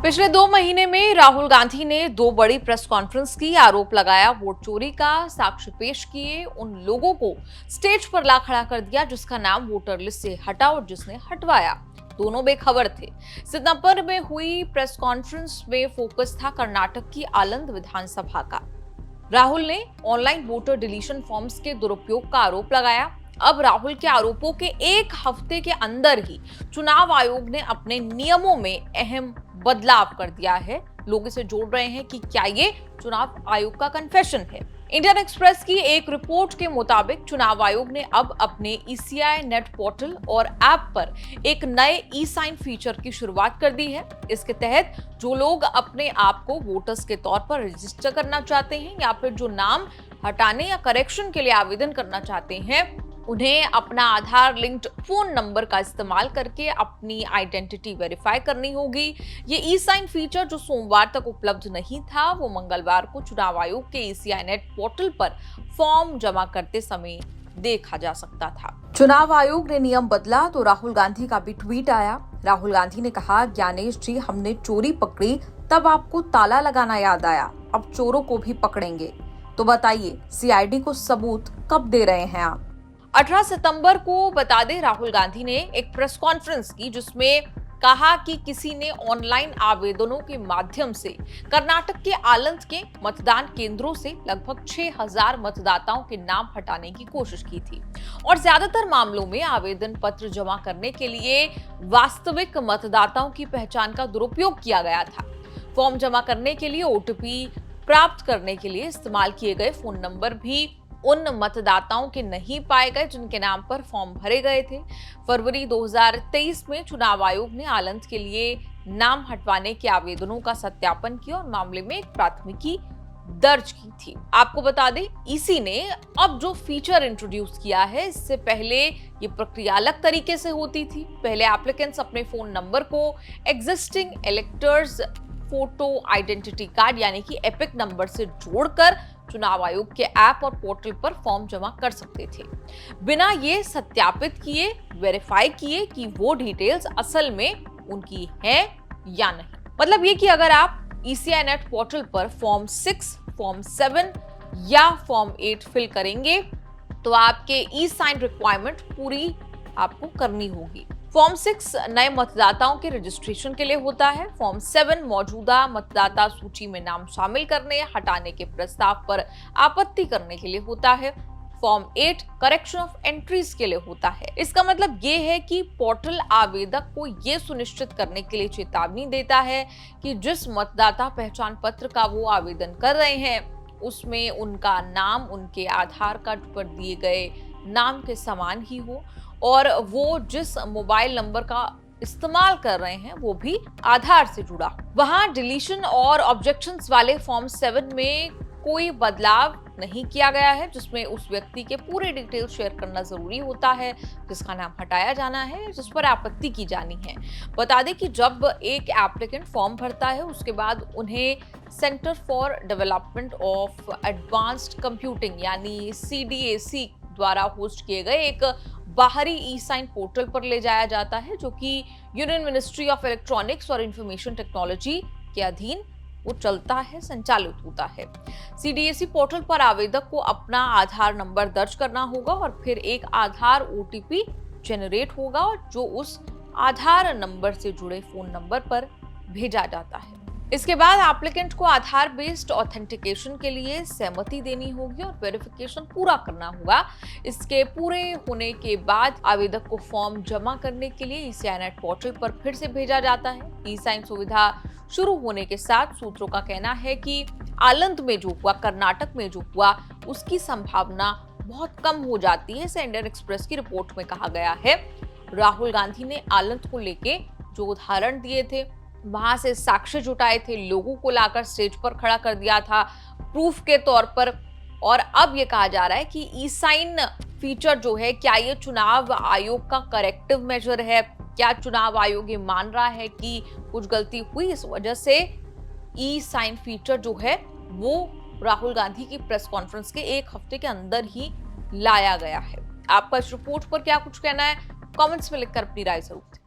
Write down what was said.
पिछले 2 महीने में राहुल गांधी ने 2 बड़ी प्रेस कॉन्फ्रेंस की, आरोप लगाया वोट चोरी का, साक्ष्य पेश किए, उन लोगों को स्टेज पर ला खड़ा कर दिया जिसका नाम वोटर लिस्ट से हटा और जिसने हटवाया। दोनों बेखबर थे। सितंबर में हुई प्रेस कॉन्फ्रेंस में फोकस था कर्नाटक की आलंद विधानसभा का। राहुल ने ऑनलाइन वोटर डिलीशन फॉर्म्स के दुरुपयोग का आरोप लगाया। अब राहुल के आरोपों के एक हफ्ते के अंदर ही चुनाव आयोग ने अपने नियमों में अहम बदलाव कर दिया है। लोग इसे जोड़ रहे हैं कि क्या ये चुनाव आयोग का कन्फेशन है। इंडियन एक्सप्रेस की एक रिपोर्ट के मुताबिक चुनाव आयोग ने अब अपने ईसीआई नेट पोर्टल और ऐप पर एक नए ई साइन फीचर की शुरुआत कर दी है। इसके तहत जो लोग अपने आप को वोटर्स के तौर पर रजिस्टर करना चाहते हैं या फिर जो नाम हटाने या करेक्शन के लिए आवेदन करना चाहते हैं, उन्हें अपना आधार लिंक्ड फोन नंबर का इस्तेमाल करके अपनी आइडेंटिटी वेरीफाई करनी होगी। ये ई साइन फीचर जो सोमवार तक उपलब्ध नहीं था, वो मंगलवार को चुनाव आयोग के ईसीआई नेट पोर्टल पर फॉर्म जमा करते समय देखा जा सकता था। चुनाव आयोग ने नियम बदला तो राहुल गांधी का भी ट्वीट आया। राहुल गांधी ने कहा, ज्ञानेश जी, हमने चोरी पकड़ी तब आपको ताला लगाना याद आया, अब चोरों को भी पकड़ेंगे। तो बताइए, सीआईडी को सबूत कब दे रहे हैं आप? 18 सितंबर को बता दें, राहुल गांधी ने एक प्रेस कॉन्फ्रेंस की जिसमें कहा कि किसी ने ऑनलाइन आवेदनों के माध्यम से कर्नाटक के आलंद के मतदान केंद्रों से लगभग 6000 मतदाताओं के नाम हटाने की कोशिश की थी और ज्यादातर मामलों में आवेदन पत्र जमा करने के लिए वास्तविक मतदाताओं की पहचान का दुरुपयोग किया गया था। फॉर्म जमा करने के लिए ओटीपी प्राप्त करने के लिए इस्तेमाल किए गए फोन नंबर भी उन मतदाताओं के नहीं पाए गए जिनके नाम पर फॉर्म भरे गए थे। फरवरी 2023 में चुनाव आयोग ने आलंद के लिए नाम हटवाने के आवेदनों का सत्यापन किया और मामले में एक प्राथमिकी दर्ज की थी। आपको बता दें, ईसी ने अब जो फीचर इंट्रोड्यूस किया है, इससे पहले ये प्रक्रिया अलग तरीके से होती थी। पहले एप्लीकेंट्स अपने फोन नंबर को existing electors photo identity card यानी कि एपिक नंबर से जोड़कर चुनाव आयोग के ऐप और पोर्टल पर फॉर्म जमा कर सकते थे, बिना ये सत्यापित किए, वेरीफाई किए कि वो डिटेल्स असल में उनकी हैं या नहीं। मतलब ये कि अगर आप ईसीआई नेट पोर्टल पर फॉर्म 6, फॉर्म 7 या फॉर्म 8 फिल करेंगे तो आपके ई साइन रिक्वायरमेंट पूरी आपको करनी होगी। फॉर्म 6 नए मतदाताओं के रजिस्ट्रेशन के लिए होता है। फॉर्म 7 मौजूदा मतदाता सूची में नाम शामिल करने या हटाने के प्रस्ताव पर आपत्ति करने के लिए होता है। फॉर्म 8 करेक्शन ऑफ एंट्रीज के लिए होता है। इसका मतलब ये है कि पोर्टल आवेदक को ये सुनिश्चित करने के लिए चेतावनी देता है कि जिस मतदाता पहचान पत्र का वो आवेदन कर रहे हैं उसमें उनका नाम उनके आधार कार्ड पर दिए गए नाम के समान ही हो और वो जिस मोबाइल नंबर का इस्तेमाल कर रहे हैं वो भी आधार से जुड़ा। वहां डिलीशन और ऑब्जेक्शंस वाले फॉर्म 7 में कोई बदलाव नहीं किया गया है, जिसमें उस व्यक्ति के पूरे डिटेल शेयर करना जरूरी होता है जिसका नाम हटाया जाना है, जिस पर आपत्ति की जानी है। बता दें कि जब एक एप्लीकेंट फॉर्म भरता है उसके बाद उन्हें centre for development of advanced computing यानी CDAC द्वारा होस्ट किए गए एक बाहरी ई साइन पोर्टल पर ले जाया जाता है, जो कि यूनियन मिनिस्ट्री ऑफ इलेक्ट्रॉनिक्स और इंफॉर्मेशन टेक्नोलॉजी के अधीन वो चलता है, संचालित होता है। CDAC पोर्टल पर आवेदक को अपना आधार नंबर दर्ज करना होगा और फिर एक आधार OTP जनरेट होगा और जो उस आधार नंबर से जुड़े फोन नंबर पर भेजा जाता है। इसके बाद एप्लीकेंट को आधार बेस्ड ऑथेंटिकेशन के लिए सहमति देनी होगी और वेरिफिकेशन पूरा करना होगा। इसके पूरे होने के बाद आवेदक को फॉर्म जमा करने के लिए ईसीआई नेट पोर्टल पर फिर से भेजा जाता है। ई साइन सुविधा शुरू होने के साथ सूत्रों का कहना है कि आलंद में जो हुआ, कर्नाटक में जो हुआ, उसकी संभावना बहुत कम हो जाती है। इसे इंडियन एक्सप्रेस की रिपोर्ट में कहा गया है। राहुल गांधी ने आलंद को लेके जो उदाहरण दिए थे, वहां से साक्ष्य जुटाए थे, लोगों को लाकर स्टेज पर खड़ा कर दिया था प्रूफ के तौर पर, और अब ये कहा जा रहा है कि ई साइन फीचर जो है, क्या ये चुनाव आयोग का करेक्टिव मेजर है? क्या चुनाव आयोग ये मान रहा है कि कुछ गलती हुई, इस वजह से ई साइन फीचर जो है वो राहुल गांधी की प्रेस कॉन्फ्रेंस के एक हफ्ते के अंदर ही लाया गया है। आपका इस रिपोर्ट पर क्या कुछ कहना है? कमेंट्स में लिखकर अपनी राय जरूर दें।